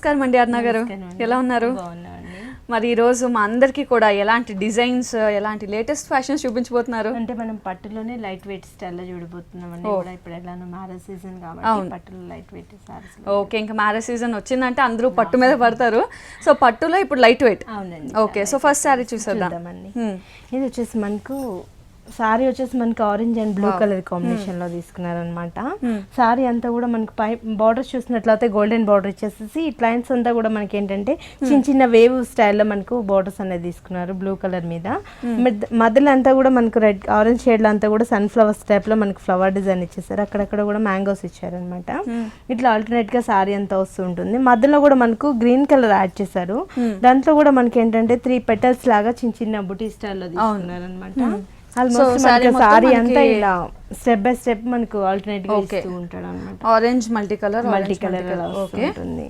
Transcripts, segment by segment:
నమస్కారం అండి అరుణ గారు, ఎలా ఉన్నారు? మరి ఈ రోజు మా అందరికీ కూడా ఎలాంటి డిజైన్స్, ఎలాంటి లేటెస్ట్ ఫ్యాషన్స్ చూపించబోతున్నారు? అంటే మనం పట్టులోనే లైట్ వెయిట్ స్టైల్లో చూడబోతున్నాం అండి. కూడా ఇప్పుడు ఎలానో మ్యారేజ్ సీజన్ కాబట్టి పట్టులో లైట్ వెయిట్ సారీస్. ఓకే, ఇంకా మ్యారేజ్ సీజన్ వచ్చిందంటే అందరూ పట్టు మీద పడతారు. సో పట్టులో ఇప్పుడు లైట్ వెయిట్. అవునండి. ఓకే, సో ఫస్ట్ సారీ చూసేద్దామండి. ఇది వచ్చేసి మనకు సారీ వచ్చేసి మనకి orange and blue colour combination లో తీసుకున్నారనమాట. సారీ అంతా కూడా మనకి పై బార్డర్స్ చూసినట్లయితే గోల్డెన్ బార్డర్ ఇచ్చేసి ఈ లైన్స్ అంతా కూడా మనకి ఏంటంటే చిన్న చిన్న వేవ్ స్టైల్లో మనకు బార్డర్స్ అనేది తీసుకున్నారు బ్లూ కలర్ మీద. మధ్యలో అంతా కూడా మనకు రెడ్ ఆరెంజ్ షేడ్ లో అంతా కూడా సన్ ఫ్లవర్స్ టైప్ లో మనకి ఫ్లవర్ డిజైన్ ఇచ్చేసారు. అక్కడక్కడ కూడా మ్యాంగోస్ ఇచ్చారనమాట. ఇట్లా ఆల్టర్నేట్ గా సారీ అంతా వస్తూ ఉంటుంది. మధ్యలో కూడా మనకు గ్రీన్ కలర్ యాడ్ చేశారు. దాంట్లో కూడా మనకి ఏంటంటే 3 petals లాగా చిన్న చిన్న బుటీ స్టైల్లో తీసుకున్నారు అనమాట. సారీ అంతా ఇలా స్టెప్ బై స్టెప్ మనకు ఆల్టర్నేట్ గా ఇస్తూ ఉంటాడు అన్నమాట. ఆరెంజ్ మల్టీ కలర్ ఉంటుంది.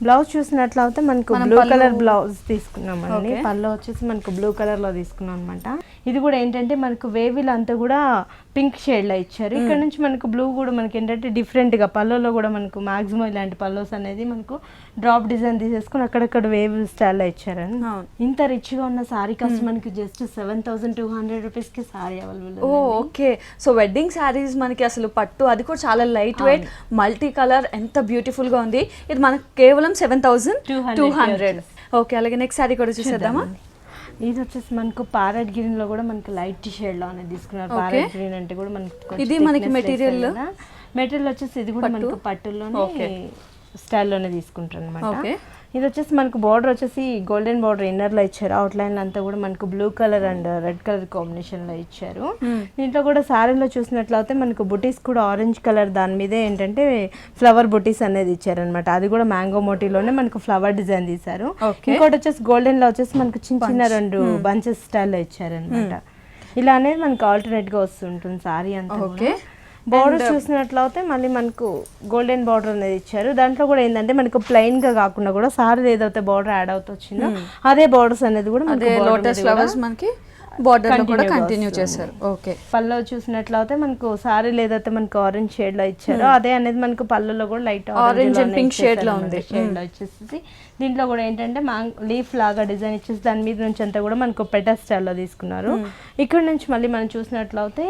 బ్లౌజ్ చూసినట్లయితే మనకు బ్లూ కలర్ బ్లౌజ్ తీసుకున్నామండి. పళ్ళు వచ్చేసి మనకు బ్లూ కలర్ లో తీసుకున్నాం అనమాట. ఇది కూడా ఏంటంటే మనకు వేవిల్ అంతా కూడా పింక్ షేడ్ లో ఇచ్చారు. ఇక్కడ నుంచి మనకు బ్లూ కూడా మనకి ఏంటంటే డిఫరెంట్ గా పళ్ళలో కూడా మనకు మాక్సిమం ఇలాంటి పల్లోస్ అనేది మనకు డ్రాప్ డిజైన్ తీసేసుకుని అక్కడక్కడ వేవ్ స్టైల్ లో ఇచ్చారని. ఇంత రిచ్ గా ఉన్న సారీ కాస్ట్ మనకి జస్ట్ 7,200 రూపీస్ కి sorry available. Okay, so wedding saris మనకి అసలు పట్టు, అది కూడా చాలా లైట్ వెయిట్ మల్టీ కలర్, ఎంత బ్యూటిఫుల్ గా ఉంది. ఇది మనకు కేవలం 7,200. ఓకే, అలాగే నెక్స్ట్ సారీ కూడా చూసేద్దామా? ఇది వచ్చేసి మనకు ప్యారెట్ గ్రీన్ లో కూడా మనకి లైట్ షేడ్ లో అనేది తీసుకున్నారు. ప్యారెట్ గ్రీన్ అంటే కూడా మనకి ఇది మనకి మెటీరియల్ వచ్చేసి ఇది కూడా మనకు పట్టులోనే స్టైల్లోనే తీసుకుంటారు అనమాట. ఇది వచ్చేసి మనకు బార్డర్ వచ్చేసి గోల్డెన్ బార్డర్ ఇన్నర్ లో ఇచ్చారు. అవుట్ లైన్ అంతా కూడా మనకు blue colour and red colour combination లో ఇచ్చారు. దీంట్లో కూడా సారీలో చూసినట్లయితే మనకు బుటీస్ కూడా ఆరెంజ్ కలర్ దాని మీదే ఏంటంటే ఫ్లవర్ బుటీస్ అనేది ఇచ్చారు అనమాట. అది కూడా మ్యాంగో మోటీలోనే మనకు ఫ్లవర్ డిజైన్ తీశారు. ఇంకోటి వచ్చేసి గోల్డెన్ లో వచ్చేసి మనకు చిన్న చిన్న 2 బంచెస్ స్టైల్లో ఇచ్చారు అనమాట. ఇలా అనేది మనకు ఆల్టర్నేట్ గా వస్తుంటుంది సారీ అంతా. ఓకే, బార్డర్ చూసినట్లయితే మళ్ళీ మనకు గోల్డెన్ బార్డర్ అనేది ఇచ్చారు. దాంట్లో కూడా ఏంటంటే మనకు ప్లెయిన్ గా కాకుండా కూడా సారీ ఏదైతే బార్డర్ యాడ్ అవుతూ వచ్చిందో అదే బార్డర్స్ అనేది కూడా లోటస్ ఫ్లవర్స్ మనకి బార్డర్ లో కూడా కంటిన్యూ చేశారు. ఓకే, పల్లో చూసినట్లయితే మనకు సారీ ఏదైతే మనకు ఆరెంజ్ షేడ్ లో ఇచ్చారో అదే అనేది మనకు పళ్ళలో కూడా light orange and pink shade లో ఉంది. షేడ్ లో వచ్చేసి దీంట్లో కూడా ఏంటంటే లీఫ్ లాగా డిజైన్ ఇచ్చేసి దాని మీద నుంచి అంతా కూడా మనకు పెటల్ స్టైల్లో తీసుకున్నారు. ఇక్కడ నుంచి మళ్ళీ మనం చూసినట్లయితే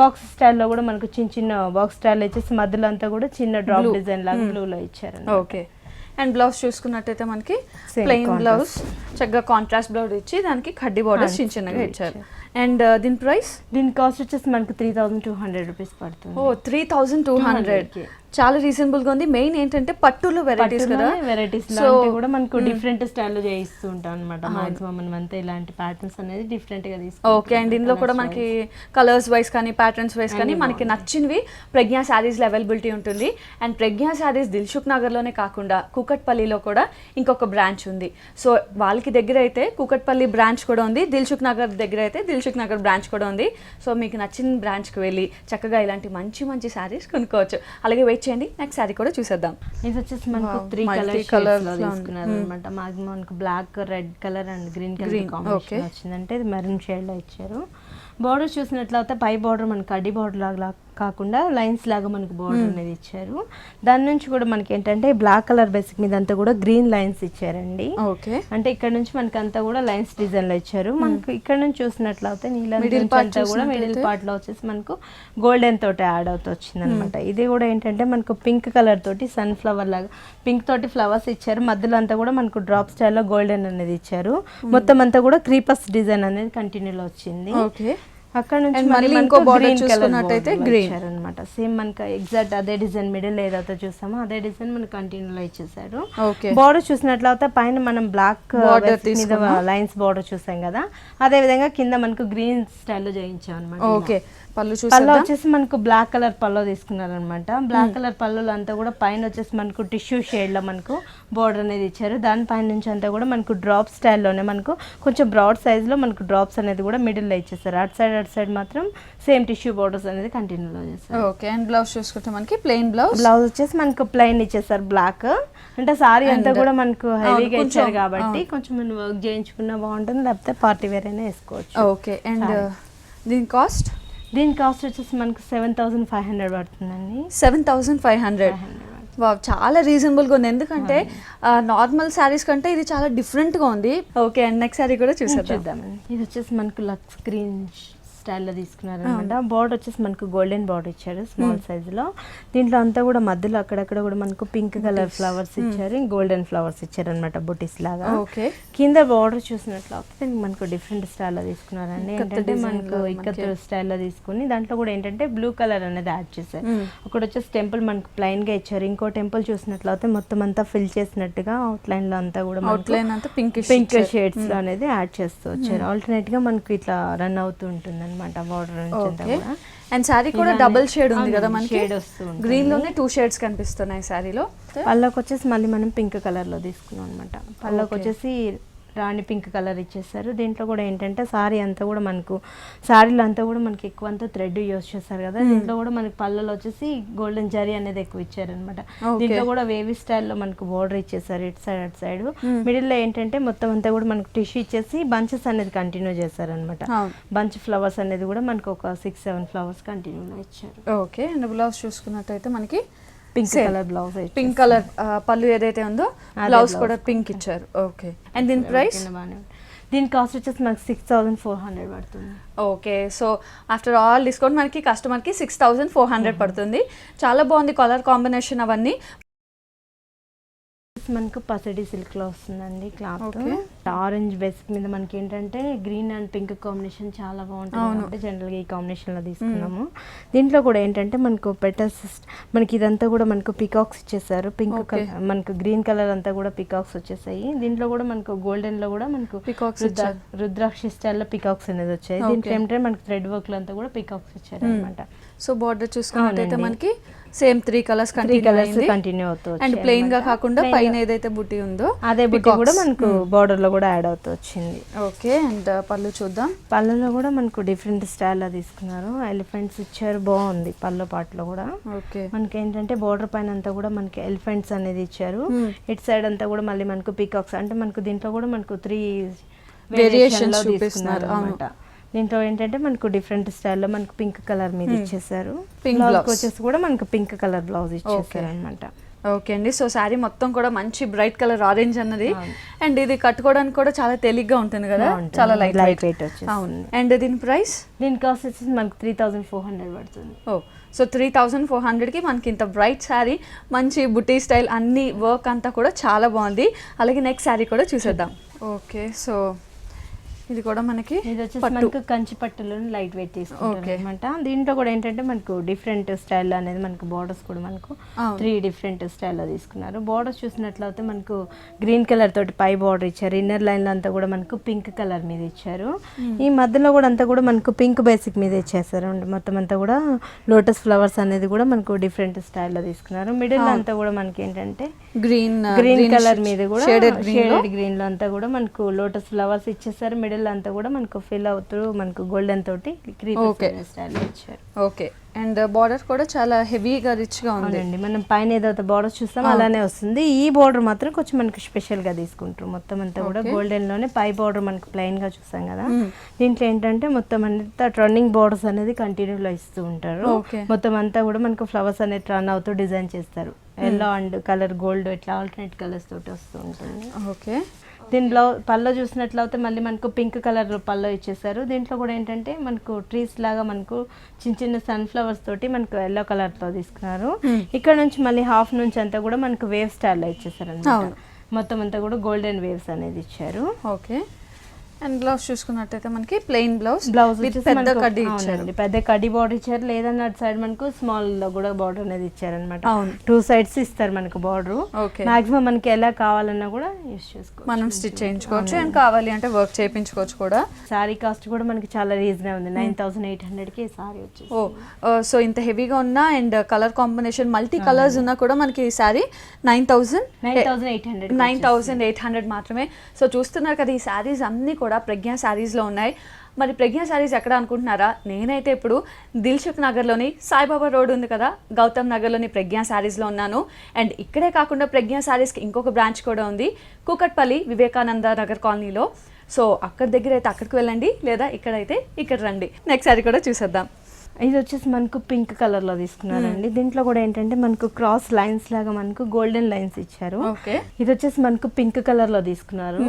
బాక్స్ స్టైల్లో కూడా మనకు చిన్న చిన్న బాక్స్ స్టైల్ ఇచ్చేసి మధ్యలో అంతా కూడా చిన్న డ్రాప్ డిజైన్ లాగా బ్లూ లో ఇచ్చారు. ఓకే, అండ్ బ్లౌజ్ చూసుకున్నట్టయితే మనకి ప్లెయిన్ బ్లౌజ్, చక్కగా కాంట్రాస్ట్ బ్లౌజ్ ఇచ్చి దానికి కడ్డీ బార్డర్స్ చిన్న చిన్నగా ఇచ్చారు. అండ్ దీని ప్రైస్, దీని కాస్ట్ వచ్చేసి మనకు 3,200 రూపీస్ పడుతుంది. 3,200 చాలా రీజనబుల్ గా ఉంది. మెయిన్ ఏంటంటే పట్టులో వెరైటీస్ కదా, వెరైటీస్ కూడా మనకు డిఫరెంట్ స్టైల్లో చేయిస్తూ ఉంటాం అనమాట. మాక్సిమం మనం అంతా ఇలాంటి ప్యాటర్న్స్ అనేది డిఫరెంట్ గా తీసుకుంటాం. ఓకే, అండ్ ఇందులో కూడా మనకి కలర్స్ వైస్ కానీ ప్యాటర్న్స్ వైస్ కానీ మనకి నచ్చినవి ప్రజ్ఞా శారీస్ లో అవైలబిలిటీ ఉంటుంది. అండ్ ప్రజ్ఞా శారీస్ దిల్సుఖ్ నగర్ లోనే కాకుండా కూకట్పల్లిలో కూడా ఇంకొక బ్రాంచ్ ఉంది. సో వాళ్ళకి దగ్గర అయితే కూకట్పల్లి బ్రాంచ్ కూడా ఉంది, దిల్సుఖ్ నగర్ దగ్గర అయితే దిల్సుఖ్ నగర్ బ్రాంచ్ కూడా ఉంది. సో మీకు నచ్చిన బ్రాంచ్ కి వెళ్ళి చక్కగా ఇలాంటి మంచి మంచి శారీస్ కొనుక్కోవచ్చు. అలాగే వెయిట్ చేయండి, నెక్స్ట్ సారీ కూడా చూసేద్దాం. ఇది వచ్చేసి మనకు 3 కలర్స్ లో తీసుకున్నారు అనమాట. మాక్సిమం మనకు black, red colour and green colour combination వచ్చిందంటే ఇది మెరూన్ షేడ్ లో ఇచ్చారు. బార్డర్ చూసినట్లయితే పై బార్డర్ మనకి కడ్డీ బార్డర్ లాగా కాకుండా లైన్స్ లాగా మనకు బార్డర్ అనేది ఇచ్చారు. దాని నుంచి కూడా మనకి ఏంటంటే బ్లాక్ కలర్ బేసిక్ మీద అంతా కూడా గ్రీన్ లైన్స్ ఇచ్చారండి. ఓకే, అంటే ఇక్కడ నుంచి మనకి అంతా కూడా లైన్స్ డిజైన్ లో ఇచ్చారు. మనకు ఇక్కడ నుంచి చూసినట్లయితే నీలం అంతా కూడా మిడిల్ పార్ట్ లో వచ్చేసి మనకు గోల్డెన్ తోటి యాడ్ అవుతూ వచ్చింది అనమాట. ఇది కూడా ఏంటంటే మనకు పింక్ కలర్ తోటి సన్ ఫ్లవర్ లాగా పింక్ తోటి ఫ్లవర్స్ ఇచ్చారు. మధ్యలో అంతా కూడా మనకు డ్రాప్ స్టైల్లో గోల్డెన్ అనేది ఇచ్చారు. మొత్తం అంతా కూడా క్రీపర్స్ డిజైన్ అనేది కంటిన్యూలో వచ్చింది. ఓకే, అక్కడ నుంచి మళ్ళీ ఇంకో బార్డర్ చూసుకున్నట్టయితే గ్రీన్ అన్నమాట. సేమ్ మనకి ఎగ్జాక్ట్ అదే డిజైన్ మిడిల్ ఏదైతే చూసామో అదే డిజైన్ మనకి కంటిన్యూలో ఇచ్చేసారు. బార్డర్ చూసినట్లయితే పైన మనం బ్లాక్ మీద లైన్స్ బార్డర్ చూసాం కదా, అదే విధంగా కింద మనకు గ్రీన్ స్టైల్లో చేయించాం అనమాట. ఓకే, పళ్ళు వచ్చేసి మనకు బ్లాక్ కలర్ పళ్ళు తీసుకున్నారు అనమాట. బ్లాక్ కలర్ పళ్ళులు అంతా కూడా పైన వచ్చేసి మనకు టిష్యూ షేడ్ లో మనకు బోర్డర్ అనేది ఇచ్చారు. దాని పైన నుంచి అంతా కూడా మనకు డ్రాప్ స్టైల్లోనే మనకు కొంచెం బ్రాడ్ సైజ్ లో మనకు డ్రాప్స్ అనేది కూడా మిడిల్ లో ఇచ్చేసారు. అటు సైడ్ మాత్రం సేమ్ టిష్యూ బోర్డర్స్ అనేది కంటిన్యూలో చేస్తారు. ఓకే, అండ్ బ్లౌజ్ చూసుకుంటే మనకి ప్లెయిన్ బ్లౌజ్ వచ్చేసి మనకు ప్లెయిన్ ఇచ్చేసారు బ్లాక్. అంటే సారీ అంతా కూడా మనకు హెవీగా ఇచ్చారు కాబట్టి కొంచెం మనం వర్క్ చేయించుకున్నా బాగుంటుంది, లేకపోతే పార్టీ వేర్ అయినా వేసుకోవచ్చు. ఓకే, అండ్ దీని కాస్ట్ వచ్చేసి మనకు 7,500 పడుతుందండి. 7,500. వావ్, చాలా రీజనబుల్గా ఉంది. ఎందుకంటే నార్మల్ శారీస్ కంటే ఇది చాలా డిఫరెంట్గా ఉంది. ఓకే, అండ్ నెక్స్ట్ శారీ కూడా చూసేద్దాం. ఇది వచ్చేసి మనకు లక్స్ గ్రీన్ స్టైల్లో తీసుకున్నారు అనమాట. బార్డర్ వచ్చేసి మనకు గోల్డెన్ బార్డర్ ఇచ్చారు స్మాల్ సైజులో. దీంట్లో అంతా కూడా మధ్యలో అక్కడక్కడ కూడా మనకు పింక్ కలర్ ఫ్లవర్స్ ఇచ్చారు, గోల్డెన్ ఫ్లవర్స్ ఇచ్చారు అనమాట, బుటీస్ లాగా. ఓకే, కింద బార్డర్ చూసినట్లయితే మనకు డిఫరెంట్ స్టైల్లో తీసుకున్నారండి. ఏంటంటే మనకు ఇక్కత్ స్టైల్లో తీసుకుని దాంట్లో కూడా ఏంటంటే బ్లూ కలర్ అనేది యాడ్ చేశారు. అక్కడ వచ్చేసి టెంపుల్ మనకు ప్లైన్ గా ఇచ్చారు. ఇంకో టెంపుల్ చూసినట్లయితే మొత్తం అంతా ఫిల్ చేసినట్టుగా అవుట్లైన్ లో అంతా కూడా పింక్ షేడ్స్ లో అనేది యాడ్ చేస్తూ వచ్చారు. ఆల్టర్నేట్ గా మనకు ఇట్లా రన్ అవుతూ ఉంటుంది అనమాట బార్డర్ నుంచి. అండ్ శారీ కూడా డబుల్ షేడ్ ఉంది కదా మనకి, షేడ్ వస్తుంది. గ్రీన్ లోనే 2 షేడ్స్ కనిపిస్తున్నాయి శారీలో. పళ్ళకి వచ్చేసి మళ్ళీ మనం పింక్ కలర్ లో తీసుకున్నాం అనమాట. పళ్ళకి వచ్చేసి రాణి పింక్ కలర్ ఇచ్చేసారు. దీంట్లో కూడా ఏంటంటే సారీ అంతా కూడా మనకు శారీలో అంతా కూడా మనకి ఎక్కువ అంతా థ్రెడ్ యూస్ చేస్తారు కదా. దీంట్లో కూడా మనకి పళ్ళలో వచ్చేసి గోల్డెన్ జరీ అనేది ఎక్కువ ఇచ్చారనమాట. దీంట్లో కూడా వేవీ స్టైల్లో మనకు బోర్డర్ ఇచ్చేసారు ఇటు సైడ్ అటు సైడ్. మిడిల్ లో ఏంటంటే మొత్తం అంతా కూడా మనకు టిష్యూ ఇచ్చేసి బంచెస్ అనేది కంటిన్యూ చేశారనమాట. బంచ్ ఫ్లవర్స్ అనేది కూడా మనకు ఒక 6-7 ఫ్లవర్స్ కంటిన్యూగా ఇచ్చారు. ఓకే, అండ్ బ్లౌజ్ చూసుకున్నట్టయితే మనకి pink colour blouse, pink colour పళ్ళు ఏదైతే ఉందో బ్లౌజ్ కూడా పింక్ ఇచ్చారు. ఓకే, అండ్ దీని ప్రైస్? దీని కాస్ట్ వచ్చేసి మనకి 6400 పడుతుంది. Okay, so after all discount మనకి కస్టమర్కి 6400 పడుతుంది. చాలా బాగుంది కలర్ కాంబినేషన్ అవన్నీ. మనకు పసడి సిల్క్ లో వస్తుందండి క్లాత్. ఆరెంజ్ బేసిక్ మీద మనకి ఏంటంటే గ్రీన్ అండ్ పింక్ కాంబినేషన్ చాలా బాగుంటుంది. అంటే జనరల్ గా ఈ కాంబినేషన్ లో తీసుకున్నాము. దీంట్లో కూడా ఏంటంటే మనకు పెటల్స్ మనకి ఇదంతా కూడా మనకు పికాక్స్ ఇచ్చేసారు. పింక్ కలర్ మనకు గ్రీన్ కలర్ అంతా కూడా పికాక్స్ వచ్చేసాయి. దీంట్లో కూడా మనకు గోల్డెన్ లో కూడా మనకు రుద్రాక్షి స్టైల్లో పికాక్స్ అనేది వచ్చాయి. దీంట్లో ఏంటంటే మనకి థ్రెడ్ వర్క్ లో అంతా కూడా పికాక్స్ ఇచ్చారు అనమాట. సో బార్డర్ చూసుకున్నట్టయితే మనకి సేమ్ 3 కలర్స్ కంటిన్యూ అవుతుంది. అండ్ ప్లెయిన్ గా కాకుండా పైన ఏదైతే బుట్టి ఉందో అదే బుట్టి కూడా మనకు బార్డర్ లో కూడా యాడ్ అవుతూ వచ్చింది. ఓకే, అండ్ పళ్ళు చూద్దాం. పళ్ళలో కూడా మనకు డిఫరెంట్ స్టైల్ లో తీసుకున్నారు. ఎలిఫెంట్స్ ఇచ్చారు, బాగుంది పళ్ళు పాటలో కూడా. ఓకే, మనకి ఏంటంటే బార్డర్ పైన అంతా కూడా మనకి ఎలిఫెంట్స్ అనేది ఇచ్చారు. ఇటు సైడ్ అంతా కూడా మళ్ళీ మనకు పీకాక్స్, అంటే మనకు దీంట్లో కూడా మనకు 3 వేరియేషన్స్ తీసుకున్నారు అనమాట. దీంట్లో ఏంటంటే మనకు డిఫరెంట్ స్టైల్లో మనకు పింక్ కలర్ మీద ఇచ్చేసారు. బ్లౌజ్ వచ్చేసి కూడా మనకు పింక్ కలర్ బ్లౌజ్ ఇచ్చేసారు అనమాట. ఓకే అండి, సో శారీ మొత్తం కూడా మంచి బ్రైట్ కలర్ ఆరెంజ్ అన్నది. అండ్ ఇది కట్టుకోవడానికి కూడా చాలా తేలిగ్గా ఉంటుంది కదా, చాలా లైట్ వెయిట్ వచ్చేసి. అండ్ దీని ప్రైస్? దీని కాస్ట్ వచ్చేసి మనకు 3400 పడుతుంది. సో 3400కి మనకి ఇంత బ్రైట్ శారీ, మంచి బుటీ స్టైల్, అన్ని వర్క్ అంతా కూడా చాలా బాగుంది. అలాగే నెక్స్ట్ శారీ కూడా చూసేద్దాం. ఓకే, సో ఇది కూడా మనకి ఇది వచ్చేసి మనకు కంచి పట్టులో లైట్ వెయిట్ తీసుకుంటారు అనమాట. దీంట్లో కూడా ఏంటంటే మనకు డిఫరెంట్ స్టైల్ అనేది మనకు బోర్డర్స్ కూడా మనకు 3 డిఫరెంట్ స్టైల్లో తీసుకున్నారు. బోర్డర్స్ చూసినట్లయితే మనకు గ్రీన్ కలర్ తోటి పై బోర్డర్ ఇచ్చారు. ఇన్నర్ లైన్ లో అంతా కూడా మనకు పింక్ కలర్ మీద ఇచ్చారు. ఈ మధ్యలో కూడా అంతా కూడా మనకు పింక్ బేసిక్ మీద ఇచ్చేసారు. మొత్తం అంతా కూడా లోటస్ ఫ్లవర్స్ అనేది కూడా మనకు డిఫరెంట్ స్టైల్లో తీసుకున్నారు. మిడిల్ లో అంతా కూడా మనకి ఏంటంటే గ్రీన్ కలర్ మీద కూడా షేడెడ్ గ్రీన్ లో అంతా కూడా మనకు లోటస్ ఫ్లవర్స్ ఇచ్చేసారు. మిడిల్ అంతా కూడా మనకు ఫిల్ అవుతూ మనకు గోల్డెన్ తోటి స్టైల్ ఇచ్చారు. ఓకే, అండ్ బార్డర్ కూడా చాలా హెవీగా రిచ్ గా ఉందండి. మనం పైన ఏదైతే బార్డర్ చూస్తామో అలానే వస్తుంది. ఈ బార్డర్ మాత్రం కొంచెం మనకి స్పెషల్ గా తీసుకుంటారు. మొత్తం అంతా కూడా గోల్డెన్ లోనే పై బార్డర్ మనకు ప్లెయిన్ గా చూసాం కదా. దీంట్లో ఏంటంటే మొత్తం అంతా రన్నింగ్ బార్డర్స్ అనేది కంటిన్యూ లో ఇస్తూ ఉంటారు. మొత్తం అంతా కూడా మనకు ఫ్లవర్స్ అనేది రన్ అవుతూ డిజైన్ చేస్తారు. ఎల్లో అండ్ కలర్ గోల్డ్ ఇట్లా ఆల్టర్నేట్ కలర్స్ తోటి వస్తూ ఉంటుంది. ఓకే, దీని పళ్ళు చూసినట్లయితే మళ్ళీ మనకు పింక్ కలర్ పళ్ళు ఇచ్చేసారు. దీంట్లో కూడా ఏంటంటే మనకు ట్రీస్ లాగా మనకు చిన్న చిన్న సన్ఫ్లవర్స్ తోటి మనకు ఎల్లో కలర్ తో తీసుకున్నారు. ఇక్కడ నుంచి మళ్ళీ హాఫ్ నుంచి అంతా కూడా మనకు వేవ్ స్టైల్లో ఇచ్చేసారు అన్నమాట. మొత్తం అంతా కూడా గోల్డెన్ వేవ్స్ అనేది ఇచ్చారు. ఓకే, అండ్ బ్లౌజ్ చూసుకున్నట్టయితే మనకి ప్లెయిన్ బ్లౌజ్ పెద్ద కడ్డీ ఇచ్చారు. పెద్ద కడ్డీ బార్డర్ ఇచ్చారు. లేదన్న అటు సైడ్ మనకు స్మాల్ లో కూడా బార్డర్ అనేది ఇచ్చారు అనమాట. 2 సైడ్స్ ఇస్తారు మనకు బార్డర్. మాక్సిమం మనకి ఎలా కావాలన్నా కూడా యూస్ చేసుకోవచ్చు, మనం స్టిచ్ చేయించుకోవచ్చు. అండ్ కావాలి అంటే వర్క్ చేయించుకోవచ్చు కూడా. సారీ కాస్ట్ కూడా మనకి చాలా రీజనబుల్ ఉంది. 9800కి సారీ వచ్చేసి. సో ఇంత హెవీగా ఉన్నా and colour combination multi colours ఉన్నా కూడా మనకి ఈ సారీ 9800 మాత్రమే. సో చూస్తున్నారు కదా, ఈ సారీస్ అన్ని కూడా ప్రజ్ఞా శారీస్లో ఉన్నాయి. మరి ప్రజ్ఞా శారీస్ ఎక్కడ అనుకుంటున్నారా? నేనైతే ఇప్పుడు దిల్సుఖ్ నగర్లోని సాయిబాబా రోడ్ ఉంది కదా, గౌతమ్ నగర్లోని ప్రజ్ఞా శారీస్లో ఉన్నాను. అండ్ ఇక్కడే కాకుండా ప్రజ్ఞా శారీస్కి ఇంకొక బ్రాంచ్ కూడా ఉంది కూకట్పల్లి వివేకానంద నగర్ కాలనీలో. సో అక్కడ దగ్గర అయితే అక్కడికి వెళ్ళండి, లేదా ఇక్కడైతే ఇక్కడ రండి. నెక్స్ట్ శారీ కూడా చూసేద్దాం. ఇది వచ్చేసి మనకు పింక్ కలర్ లో తీసుకున్నారండి. దీంట్లో కూడా ఏంటంటే మనకు క్రాస్ లైన్స్ లాగా మనకు గోల్డెన్ లైన్స్ ఇచ్చారు. ఇది వచ్చేసి మనకు పింక్ కలర్ లో తీసుకున్నారు,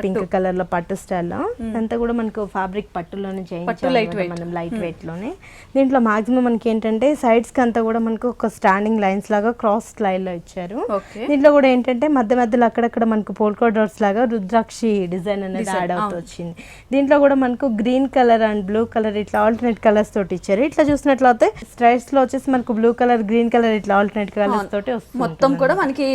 పింక్ కలర్ లో పట్టు స్టైల్లో. ఇదంతా కూడా మనకు ఫ్యాబ్రిక్ పట్టులోనే చేయించారు మనం, లైట్ వెయిట్ లోనే. దీంట్లో మాక్సిమం మనకి ఏంటంటే సైడ్స్ కి అంతా కూడా మనకు ఒక స్టాండింగ్ లైన్స్ లాగా క్రాస్ స్టైల్ లో ఇచ్చారు. దీంట్లో కూడా ఏంటంటే మధ్యలో అక్కడక్కడ మనకు పోల్కా డాట్స్ లాగా రుద్రాక్షి డిజైన్ అనేది యాడ్ అవుతూ వచ్చింది. దీంట్లో కూడా మనకు green colour and blue colour ఇట్లా ఆల్టర్నేట్ కలర్స్ తోటి ఇచ్చారు. ఇట్లా చూసినట్లయితే స్ట్రైప్స్ లో వచ్చేసి మనకు బ్లూ కలర్, గ్రీన్ కలర్ ఇట్లా ఆల్టర్నేట్ కలర్స్ తోటి వస్తుంది. మొత్తం కూడా మనకి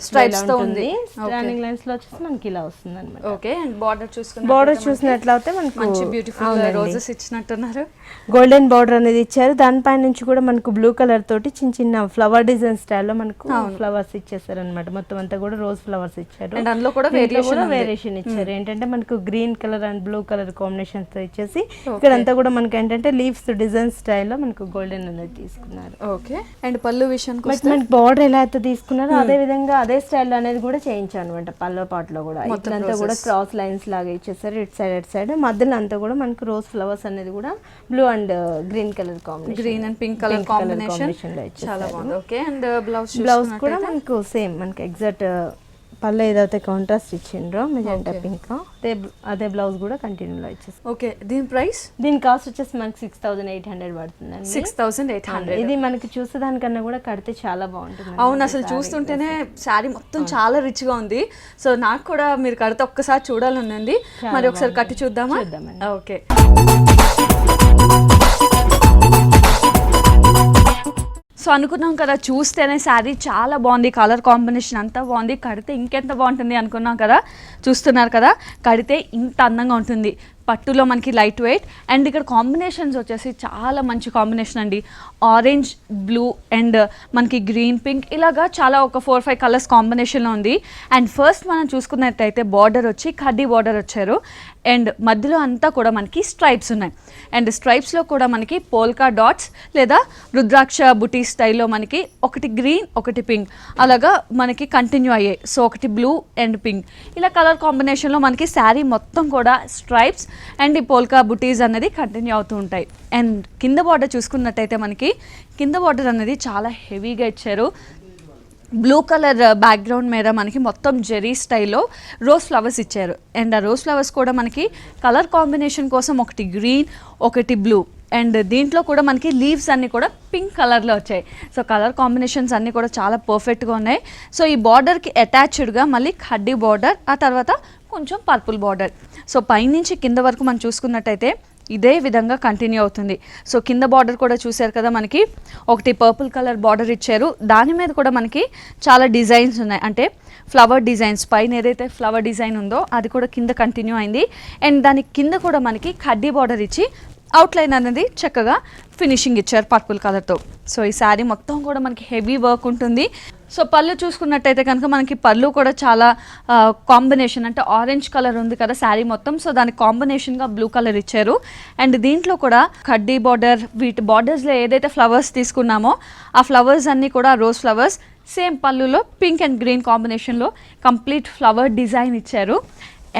స్ట్రైప్స్ తో ఉంది. స్టాండింగ్ లైన్స్ లో వచ్చేసి మనకి ఇలా వస్తుంది అన్నమాట. ఓకే, అండ్ బార్డర్ చూసినట్లయితే మనకు మంచి బ్యూటిఫుల్ రోజెస్ ఇచ్చినట్టున్నారు. గోల్డెన్ బార్డర్ అనేది ఇచ్చారు. దానిపై నుంచి కూడా మనకు బ్లూ కలర్ తోటి చిన్న ఫ్లవర్ డిజైన్ స్టైల్లో మనకు ఫ్లవర్స్ ఇచ్చేసారు అనమాట. మొత్తం అంతా కూడా రోజ్ ఫ్లవర్స్ ఇచ్చారు. అండ్ అందులో కూడా వేరియేషన్ ఇచ్చారు. ఏంటంటే మనకు green colour and blue colour combination తో ఇచ్చేసి ఇక్కడంతా కూడా మనకి ఏంటంటే లీవ్స్ డిజైన్ స్టైల్లో మనకు గోల్డెన్ అనేది తీసుకున్నారు. ఓకే, అండ్ పళ్ళు విషయానికి బట్ మనకి బార్డర్ ఎలా అయితే తీసుకున్నారో అదే విధంగా అదే స్టైల్లో అనేది కూడా చేయించాను అనమాట. పళ్ళు పాటలో కూడా ఇట్లంతా కూడా క్రాస్ లైన్స్ లాగా ఇచ్చేసారు. ఇటు సైడ్ మధ్యలో అంతా కూడా మనకు రోజ్ ఫ్లవర్స్ అనేది కూడా blue and green colour combination, green and pink colour combination చాలా బాగుంది. ఓకే, అండ్ బ్లౌజ్ కూడా మనకు సేమ్ మనకి ఎగ్జాక్ట్ పళ్ళు ఏదైతే కాంట్రాస్ట్ ఇచ్చిండ్రో మెజెంటా పింక్ అదే బ్లౌజ్ కూడా కంటిన్యూలో ఇచ్చేసి. ఓకే, దీని కాస్ట్ వచ్చేసి మనకి 6800 పడుతుందండి. 6800. ఇది మనకి చూసేదానికన్నా కూడా కడితే చాలా బాగుంటుంది. అవును, అసలు చూస్తుంటేనే శారీ మొత్తం చాలా రిచ్ గా ఉంది. సో నాకు కూడా మీరు కడితే ఒక్కసారి చూడాలని ఉంది. మరి ఒకసారి కట్టి చూద్దామా? ఓకే. సో అనుకున్నాం కదా, చూస్తేనే శారీ చాలా బాగుంది, కలర్ కాంబినేషన్ అంతా బాగుంది, కడితే ఇంకెంత బాగుంటుంది అనుకున్నాం కదా. చూస్తున్నారు కదా, కడితే ఇంత అందంగా ఉంటుంది. పట్టులో మనకి లైట్ వెయిట్ అండ్ ఇక్కడ కాంబినేషన్స్ వచ్చేసి చాలా మంచి కాంబినేషన్ అండి. ఆరెంజ్, బ్లూ అండ్ మనకి గ్రీన్, పింక్ ఇలాగా చాలా ఒక 4-5 కలర్స్ కాంబినేషన్లో ఉంది. అండ్ ఫస్ట్ మనం చూసుకున్నట్టయితే బార్డర్ వచ్చి కడ్డీ బార్డర్ వచ్చారు. అండ్ మధ్యలో అంతా కూడా మనకి స్ట్రైప్స్ ఉన్నాయి. అండ్ స్ట్రైప్స్లో కూడా మనకి పోల్కా డాట్స్ లేదా రుద్రాక్ష బుటీ స్టైల్లో మనకి ఒకటి గ్రీన్ ఒకటి పింక్ అలాగా మనకి కంటిన్యూ అయ్యాయి. సో ఒకటి బ్లూ అండ్ పింక్ ఇలా కలర్ కాంబినేషన్లో మనకి శారీ మొత్తం కూడా స్ట్రైప్స్ అండ్ ఈ పోల్కా బుటీస్ అనేది కంటిన్యూ అవుతూ ఉంటాయి. అండ్ కింద బార్డర్ చూసుకున్నట్టయితే మనకి కింద బార్డర్ అనేది చాలా హెవీగా ఇచ్చారు. బ్లూ కలర్ బ్యాక్గ్రౌండ్ మీద మనకి మొత్తం జెరీ స్టైల్లో రోజ్ ఫ్లవర్స్ ఇచ్చారు. అండ్ ఆ రోజ్ ఫ్లవర్స్ కూడా మనకి కలర్ కాంబినేషన్ కోసం ఒకటి గ్రీన్ ఒకటి బ్లూ అండ్ దీంట్లో కూడా మనకి లీవ్స్ అన్నీ కూడా పింక్ కలర్లో వచ్చాయి. సో కలర్ కాంబినేషన్స్ అన్నీ కూడా చాలా పర్ఫెక్ట్గా ఉన్నాయి. సో ఈ బార్డర్కి అటాచ్డ్గా మళ్ళీ కడ్డీ బార్డర్, ఆ తర్వాత కొంచెం పర్పుల్ బార్డర్. సో పైనుంచి కింద వరకు మనం చూసుకున్నట్టయితే ఇదే విధంగా కంటిన్యూ అవుతుంది. సో కింద బార్డర్ కూడా చూసారు కదా, మనకి ఒకటి పర్పుల్ కలర్ బార్డర్ ఇచ్చారు. దాని మీద కూడా మనకి చాలా డిజైన్స్ ఉన్నాయి, అంటే ఫ్లవర్ డిజైన్స్. పైన ఏదైతే ఫ్లవర్ డిజైన్ ఉందో అది కూడా కింద కంటిన్యూ అయింది. అండ్ దాని కింద కూడా మనకి కడ్డీ బార్డర్ ఇచ్చి అవుట్లైన్ అనేది చక్కగా ఫినిషింగ్ ఇచ్చారు పర్పుల్ కలర్తో. సో ఈ శారీ మొత్తం కూడా మనకి హెవీ వర్క్ ఉంటుంది. సో పళ్ళు చూసుకున్నట్టయితే కనుక మనకి పళ్ళు కూడా చాలా కాంబినేషన్, అంటే ఆరెంజ్ కలర్ ఉంది కదా శారీ మొత్తం. సో దానికి కాంబినేషన్గా బ్లూ కలర్ ఇచ్చారు. అండ్ దీంట్లో కూడా కడ్డీ బార్డర్, వీటి బార్డర్స్లో ఏదైతే ఫ్లవర్స్ తీసుకున్నామో ఆ ఫ్లవర్స్ అన్నీ కూడా రోజ్ ఫ్లవర్స్ సేమ్ పళ్ళులో పింక్ అండ్ గ్రీన్ కాంబినేషన్లో కంప్లీట్ ఫ్లవర్ డిజైన్ ఇచ్చారు.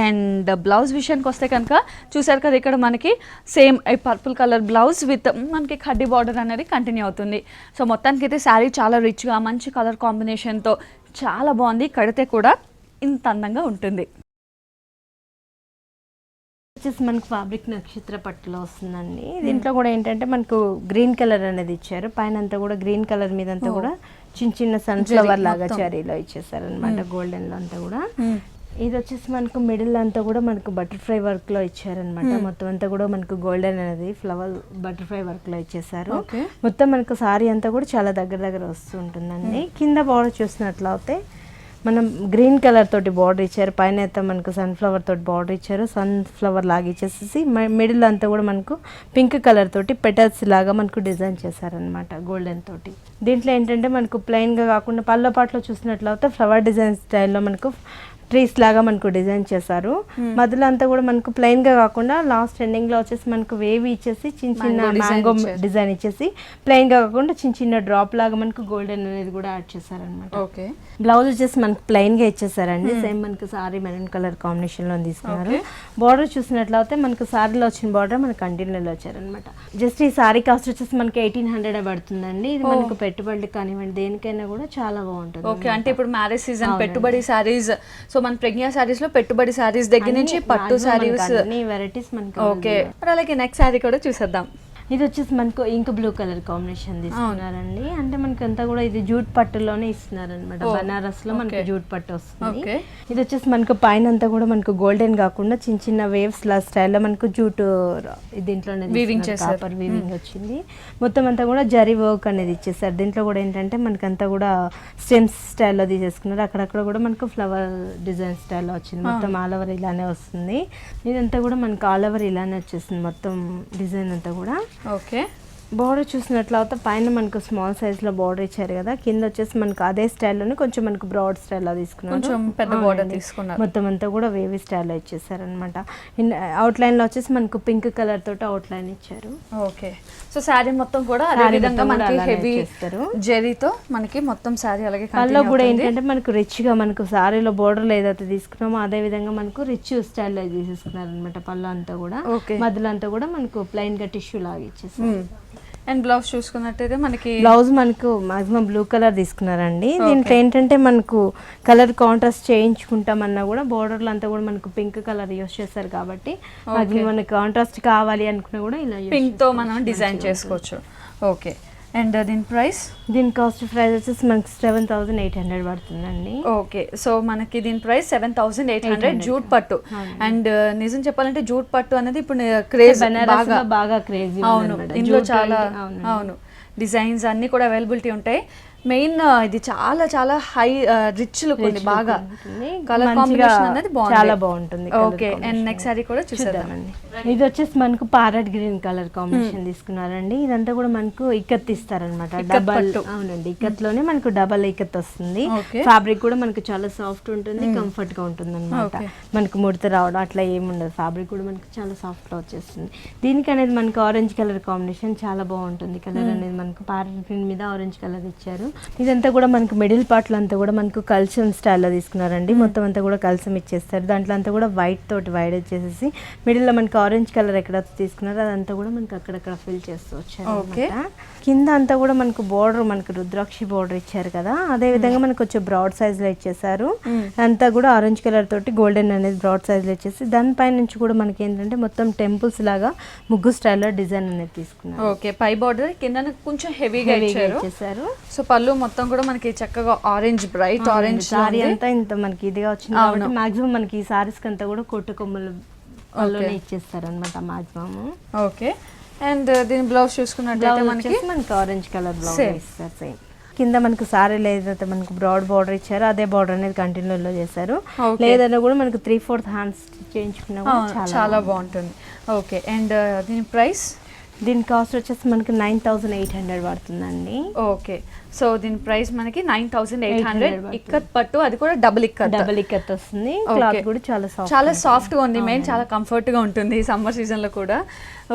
అండ్ బ్లౌజ్ విషయానికి వస్తే కనుక చూసారు కదా, ఇక్కడ మనకి సేమ్ ఈ పర్పుల్ కలర్ బ్లౌజ్ విత్ మనకి కడ్డీ బార్డర్ అనేది కంటిన్యూ అవుతుంది. సో మొత్తానికి అయితే శారీ చాలా రిచ్గా మంచి కలర్ కాంబినేషన్తో చాలా బాగుంది. కడితే కూడా ఇంత అందంగా ఉంటుంది. వచ్చేసి మనకు ఫ్యాబ్రిక్ నక్షత్ర పట్టులో వస్తుందండి. దీంట్లో కూడా ఏంటంటే మనకు గ్రీన్ కలర్ అనేది ఇచ్చారు. పైన అంతా కూడా గ్రీన్ కలర్ మీద అంతా కూడా చిన్న సన్ఫ్లవర్ లాగా చెరీలో ఇచ్చేసారు అనమాట, గోల్డెన్ లో అంతా కూడా. ఇది వచ్చేసి మనకు మిడిల్ అంతా కూడా మనకు బటర్ఫ్లై వర్క్ లో ఇచ్చారనమాట. మొత్తం అంతా కూడా మనకు గోల్డెన్ అనేది ఫ్లవర్ బటర్ఫ్లై వర్క్ లో ఇచ్చేసారు. మొత్తం మనకు సారీ అంతా కూడా చాలా దగ్గర వస్తూ ఉంటుందండి. కింద బార్డర్ చూసినట్లయితే మనం గ్రీన్ కలర్ తోటి బార్డర్ ఇచ్చారు. పైన అయితే మనకు సన్ఫ్లవర్ తోటి బార్డర్ ఇచ్చారు. సన్ఫ్లవర్ లాగా ఇచ్చేసి మిడిల్ అంతా కూడా మనకు పింక్ కలర్ తోటి పెటల్స్ లాగా మనకు డిజైన్ చేశారనమాట గోల్డెన్ తోటి. దీంట్లో ఏంటంటే మనకు ప్లెయిన్గా కాకుండా పళ్ళ పాటలో చూసినట్లయితే ఫ్లవర్ డిజైన్ స్టైల్లో మనకు ట్రీస్ లాగా మనకు డిజైన్ చేశారు. మధ్యలో అంతా కూడా మనకు ప్లెయిన్ గా కాకుండా లాస్ట్ ఎండింగ్ లో వచ్చేసి మనకు వేవ్ ఇచ్చేసి చిన్న చిన్న మ్యాంగో డిజైన్ ఇచ్చేసి ప్లెయిన్ గా కాకుండా చిన్న చిన్న డ్రాప్ లాగా మనకు గోల్డెన్ అనేది కూడా యాడ్ చేశారనమాట. ఓకే, బ్లౌజ్ వచ్చేసి మనకు ప్లెయిన్ గా ఇచ్చేసారండి. సేమ్ మనకు సారీ మెరూన్ కలర్ కాంబినేషన్ లో తీసుకున్నారు. బార్డర్ చూసినట్లయితే మనకు సారీలో వచ్చిన బార్డర్ మనకు కంటిన్యూలో వచ్చారనమాట. జస్ట్ ఈ సారీ కాస్ట్ వచ్చేసి మనకి 1800 పడుతుందండి. ఇది మనకు పెట్టుబడి కానివ్వండి దేనికైనా కూడా చాలా బాగుంటుంది. ఓకే, అంటే ఇప్పుడు మ్యారేజ్ సీజన్ పెట్టుబడి సారీస్, సో మన ప్రెగ్నా సారీస్ లో పెట్టుబడి సారీస్ దగ్గర నుంచి పట్టు సారీస్ అన్ని వెరైటీస్ మనకి. ఓకే, అలాగే నెక్స్ట్ సారీ కూడా చూసేద్దాం. ఇది వచ్చేసి మనకు ఇంక్ బ్లూ కలర్ కాంబినేషన్ తీసుకున్నారండి. అంటే మనకి అంతా కూడా ఇది జూట్ పట్టులోనే ఇస్తున్నారనమాట. బనారస్ లో మనకి జూట్ పట్టు వస్తుంది. ఇది వచ్చేసి మనకు పైన అంతా కూడా మనకు గోల్డెన్ కాకుండా చిన్న చిన్న వేవ్స్ లా స్టైల్లో మనకు జూట్ దీంట్లోనే కాపర్ వీవింగ్ వచ్చింది. మొత్తం అంతా కూడా జరీ వర్క్ అనేది ఇచ్చేసారు. దీంట్లో కూడా ఏంటంటే మనకి అంతా కూడా స్టెమ్స్ స్టైల్లో తీసేసుకున్నారు. అక్కడక్కడ కూడా మనకు ఫ్లవర్ డిజైన్ స్టైల్లో వచ్చింది. మొత్తం ఆల్ ఓవర్ ఇలానే వస్తుంది. ఇదంతా కూడా మనకు ఆల్ ఓవర్ ఇలానే వచ్చేసింది మొత్తం డిజైన్ అంతా కూడా. ఓకే, బార్డర్ చూసినట్లయితే పైన మనకు స్మాల్ సైజ్ లో బార్డర్ ఇచ్చారు కదా, కింద వచ్చేసి మనకు అదే స్టైల్లోనే కొంచెం మనకు బ్రాడ్ స్టైల్లో తీసుకున్నారు. కొంచెం పెద్ద బార్డర్ తీసుకున్నారు. మొత్తం అంతా కూడా వేవీ స్టైల్లో ఇచ్చేసారనమాట. అవుట్ లైన్ లో వచ్చేసి మనకు పింక్ కలర్ తోటి అవుట్ లైన్ ఇచ్చారు. ఓకే, సో శారీ మొత్తం కూడా అదే విధంగా మనకి హెవీ జెరీతో మనకి మొత్తం శారీ అలాగే కల్లో కూడా ఏంటంటే మనకు రిచ్ గా మనకు శారీలో బోర్డర్ ఏదైతే తీసుకున్నామో అదే విధంగా మనకు రిచ్ స్టైల్లో తీసేసుకున్నారు అనమాట. పళ్ళు అంతా కూడా మధ్యలో అంతా కూడా మనకు ప్లెయిన్ గా టిష్యూ లాగా ఇచ్చేసారు. అండ్ బ్లౌజ్ చూసుకున్నట్టయితే మనకి బ్లౌజ్ మనకు మాక్సిమం బ్లూ కలర్ తీసుకున్నారండి. దీంట్లో ఏంటంటే మనకు కలర్ కాంట్రాస్ట్ చేయించుకుంటామన్నా కూడా బోర్డర్లు అంతా కూడా మనకు పింక్ కలర్ యూస్ చేస్తారు కాబట్టి మాక్సిమం మనకు కాంట్రాస్ట్ కావాలి అనుకున్నా కూడా ఇలా పింక్ తో మనం డిజైన్ చేసుకోవచ్చు. ఓకే, అండ్ దీని కాస్ట్ ప్రైస్ వచ్చేసి మనకి 7800 పడుతుందండి. ఓకే, సో మనకి దీని ప్రైస్ 7800 జూట్ పట్టు. అండ్ నిజం చెప్పాలంటే జూట్ పట్టు అనేది ఇప్పుడు క్రేజ్, బాగా క్రేజ్. అవును, ఇందులో చాలా అవును డిజైన్స్ అన్ని కూడా అవైలబిలిటీ ఉంటాయి. మెయిన్ ఇది చాలా చాలా హై రిచ్ లుక్ ఉంది, బాగా కలర్ కాంబినేషన్ అనేది చాలా బాగుంటుంది. ఓకే, అండ్ నెక్స్ట్ సారీ కూడా చూసేద్దామండి. ఇది వచ్చేసి మనకు ప్యారెట్ గ్రీన్ కలర్ కాంబినేషన్ తీసుకున్నారండి. ఇదంతా కూడా మనకు ఇక్కత్ ఇస్తారనమాట. డబల్, అవునండి, ఇక్కత్ లోనే మనకు డబల్ ఇక్కత్ వస్తుంది. ఫ్యాబ్రిక్ కూడా మనకు చాలా సాఫ్ట్ ఉంటుంది, కంఫర్ట్ గా ఉంటుంది అనమాట. మనకు ముడత రావడం అట్లా ఏముండదు. ఫ్యాబ్రిక్ కూడా మనకు చాలా సాఫ్ట్ గా వచ్చేస్తుంది. దీనికి అనేది మనకు ఆరెంజ్ కలర్ కాంబినేషన్ చాలా బాగుంటుంది. కలర్ అనేది మనకు ప్యారెట్ గ్రీన్ మీద ఆరెంజ్ కలర్ ఇచ్చారు. ఇదంతా కూడా మనకు మిడిల్ పార్ట్లో అంతా కూడా మనకు కల్చమ్ స్టైల్లో తీసుకున్నారండి. మొత్తం అంతా కూడా కల్చమ్ ఇచ్చేస్తారు. దాంట్లో అంతా కూడా వైట్ తోటి వైడ్ వచ్చేసేసి మిడిల్ లో మనకు ఆరెంజ్ కలర్ ఎక్కడ తీసుకున్నారు అదంతా కూడా మనకు అక్కడక్కడ ఫిల్ చేస్తూ వచ్చారు. కింద అంతా కూడా మనకు బోర్డర్ మనకు రుద్రాక్షి బోర్డర్ ఇచ్చారు కదా, అదే విధంగా మనకు వచ్చే బ్రాడ్ సైజ్ లో ఇచ్చేసారు. అంతా కూడా ఆరెంజ్ కలర్ తోటి గోల్డెన్ అనేది బ్రాడ్ సైజ్ లో ఇచ్చేసి దానిపై నుంచి కూడా మనకి ఏంటంటే మొత్తం టెంపుల్స్ లాగా ముగ్గు స్టైల్లో డిజైన్ అనేది తీసుకున్నారు. ఓకే, పై బోర్డర్ కింద కొంచెం హెవీగా ఇచ్చేసారు. సో పళ్ళు మొత్తం కూడా మనకి చక్కగా ఆరెంజ్, బ్రైట్ ఆరెంజ్ సారీ అంతా ఇంత మనకి ఇదిగా వచ్చింది కాబట్టి మాక్సిమం మనకి ఈ సారీస్ కంతా కూడా కొట్టు కొమ్మలు పళ్ళునే ఇచ్చేస్తారు అనమాట మాక్సిమం. ఓకే, అండ్ దీని బ్లౌజ్ చూసుకున్నట్లయితే మనకి ఆరెంజ్ కలర్ బ్లౌజ్ ఇస్తారు. సేమ్ కింద మనకు సారీ లేదైతే మనకు బ్రాడ్ బార్డర్ ఇచ్చారు, అదే బార్డర్ అనేది కంటిన్యూలో చేశారు. లేదన్నా కూడా మనకు 3/4 హ్యాండ్స్ చేయించుకున్నా చాలా బాగుంటుంది. ఓకే, అండ్ దీని కాస్ట్ వచ్చేసి మనకి 9800 పడుతుందండి. ఓకే, సో దీని ప్రైస్ మనకి 9800. ఇక్కత్ పట్టు, అది కూడా డబుల్ ఇక్కత్ వస్తుంది. క్లాత్ కూడా చాలా సాఫ్ట్ గా ఉంది. మెయిన్ చాలా కంఫర్ట్ గా ఉంటుంది సమ్మర్ సీజన్ లో కూడా.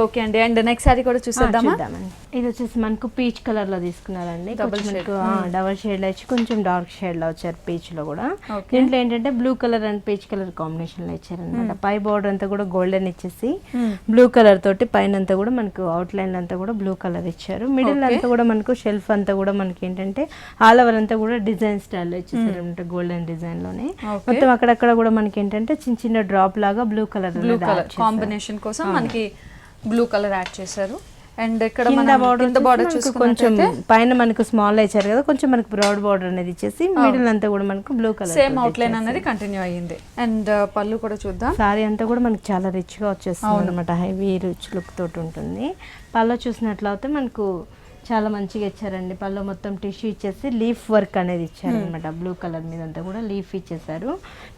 ఓకే అండి, అండ్ నెక్స్ట్ సారీ కూడా చూసేద్దామా. ఇది వచ్చేసి మనకు పీచ్ కలర్ లో తీసుకున్నారండి. డబల్ షేడ్ లో వచ్చి కొంచెం డార్క్ షేడ్ లో వచ్చారు పీచ్ లో కూడా. దీంట్లో ఏంటంటే blue colour and peach colour combination లో ఇచ్చారనమాట. పై బోర్డర్ అంతా కూడా గోల్డెన్ ఇచ్చేసి బ్లూ కలర్ తోటి పైన అంతా కూడా మనకు అవుట్ లైన్ అంతా కూడా బ్లూ కలర్ ఇచ్చారు. మిడిల్ అంతా కూడా మనకు షెల్ఫ్ అంతా కూడా మనకి ఏంటంటే ఆల్ ఓవర్ అంతా కూడా డిజైన్ స్టైల్లో ఇచ్చేసారు అనమాట. గోల్డెన్ డిజైన్ లోనే మొత్తం అక్కడక్కడ కూడా మనకి ఏంటంటే చిన్న చిన్న డ్రాప్ లాగా బ్లూ కలర్ కాంబినేషన్ కోసం మనకి బ్లూ కలర్ యాడ్ చేశారు. అండ్ ఇక్కడ బార్డర్ కొంచెం పైన మనకు స్మాల్ ఇచ్చారు కదా, కొంచెం మనకు బ్రాడ్ బార్డర్ అనేది ఇచ్చేసి మిడిల్ అంతా కూడా మనకు blue colour same out line అనేది కంటిన్యూ అయ్యింది. అండ్ పళ్ళు కూడా చూద్దాం. సారీ అంతా కూడా మనకి చాలా రిచ్ గా వచ్చేస్తుంది అనమాట. హెవీ రిచ్ లుక్ తోటి ఉంటుంది. పళ్ళు చూసినట్లయితే మనకు చాలా మంచిగా ఇచ్చారండి. పళ్ళు మొత్తం టిష్యూ ఇచ్చేసి లీఫ్ వర్క్ అనేది ఇచ్చారు అనమాట. బ్లూ కలర్ మీద అంతా కూడా లీఫ్ ఇచ్చేసారు.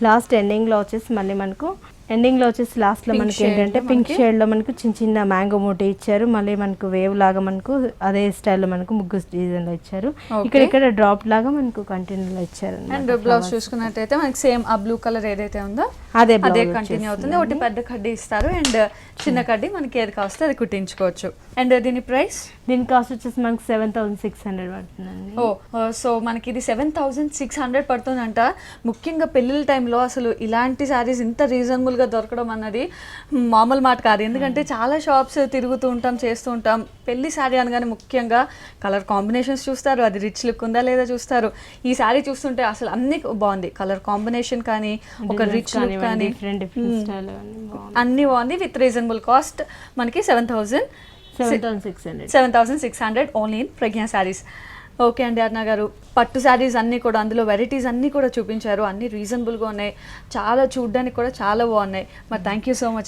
లాస్ట్ ఎండింగ్ లో వచ్చేసి మళ్ళీ మనకు ఎండింగ్ లో వచ్చేసి లాస్ట్ లో Pink మనకి shade ఏంటంటే లో పింక్ మనకి- షేడ్ లో మనకు చిన్న చిన్న మ్యాంగో మోటీ ఇచ్చారు, మళ్ళీ మనకు వేవ్ లాగా మనకు అదే స్టైల్లో మనకు ముగ్గు డిజైన్ లో ఇచ్చారు. Okay. ఇక్కడ డ్రాప్ లాగా మనకు కంటిన్యూలో ఇచ్చారు అండ్ బ్లౌజ్ చూసుకున్నట్టయితే మనకి సేమ్ ఆ బ్లూ కలర్ ఏదైతే ఉందో అదే అదే blouse కంటిన్యూ అవుతుంది. వచ్చేసిందండి. ఒకటి పెద్ద కడ్డీ ఇస్తారు అండ్ చిన్న కడ్డీ మనకి ఏది కావస్తే అది కుట్టించుకోవచ్చు. అండ్ దీని ప్రైస్ దీని కాస్ట్ వచ్చేసి మనకు 7,600 పడుతుందండి. సో మనకి ఇది 7,600 పడుతుందంట. ముఖ్యంగా పెళ్ళిళ్ళ టైంలో అసలు ఇలాంటి శారీస్ ఇంత రీజనబుల్గా దొరకడం అన్నది మామూలు మాట కాదు. ఎందుకంటే చాలా షాప్స్ తిరుగుతూ ఉంటాం, చేస్తూ ఉంటాం. పెళ్లి శారీ అనగానే ముఖ్యంగా కలర్ కాంబినేషన్స్ చూస్తారు, అది రిచ్ లుక్ ఉందా లేదా చూస్తారు. ఈ శారీ చూస్తుంటే అసలు అన్ని బాగుంది, కలర్ కాంబినేషన్ కానీ ఒక రిచ్ లుక్ కానీ డిఫరెంట్ స్టైల్ అన్నీ బాగుంది. విత్ రీజనబుల్ కాస్ట్ మనకి 7,600 only in Pragya sarees. Okay అండి అరుణ గారు, పట్టు శారీస్ అన్నీ కూడా అందులో వెరైటీస్ అన్నీ కూడా చూపించారు, అన్నీ రీజనబుల్గా ఉన్నాయి, చాలా చూడడానికి కూడా చాలా బాగున్నాయి. మరి థ్యాంక్ యూ సో మచ్.